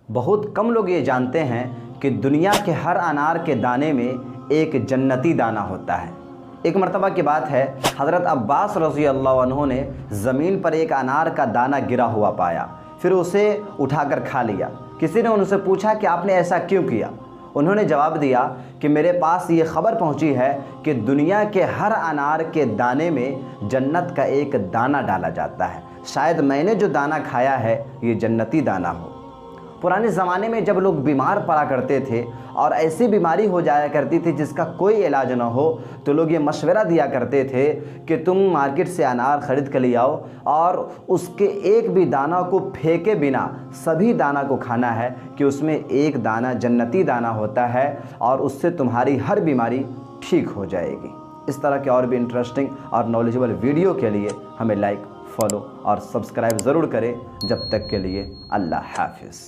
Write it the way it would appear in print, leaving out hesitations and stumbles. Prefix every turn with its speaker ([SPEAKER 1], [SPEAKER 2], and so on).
[SPEAKER 1] बहुत कम लोग ये जानते हैं कि दुनिया के हर अनार के दाने में एक जन्नती दाना होता है। एक मर्तबा की बात है, हज़रत अब्बास रज़ी अल्लाह अन्हु ने ज़मीन पर एक अनार का दाना गिरा हुआ पाया, फिर उसे उठाकर खा लिया। किसी ने उनसे पूछा कि आपने ऐसा क्यों किया? उन्होंने जवाब दिया कि मेरे पास ये ख़बर पहुंची है कि दुनिया के हर अनार के दाने में जन्नत का एक दाना डाला जाता है। शायद मैंने जो दाना खाया है ये जन्नती दाना हो। पुराने ज़माने में जब लोग बीमार पड़ा करते थे और ऐसी बीमारी हो जाया करती थी जिसका कोई इलाज ना हो, तो लोग ये मशवरा दिया करते थे कि तुम मार्केट से अनार ख़रीद कर ले आओ और उसके एक भी दाना को फेंके बिना सभी दाना को खाना है, कि उसमें एक दाना जन्नती दाना होता है और उससे तुम्हारी हर बीमारी ठीक हो जाएगी। इस तरह के और भी इंटरेस्टिंग और नॉलेजेबल वीडियो के लिए हमें लाइक, फॉलो और सब्सक्राइब ज़रूर करें। जब तक के लिए अल्लाह हाफ़िज़।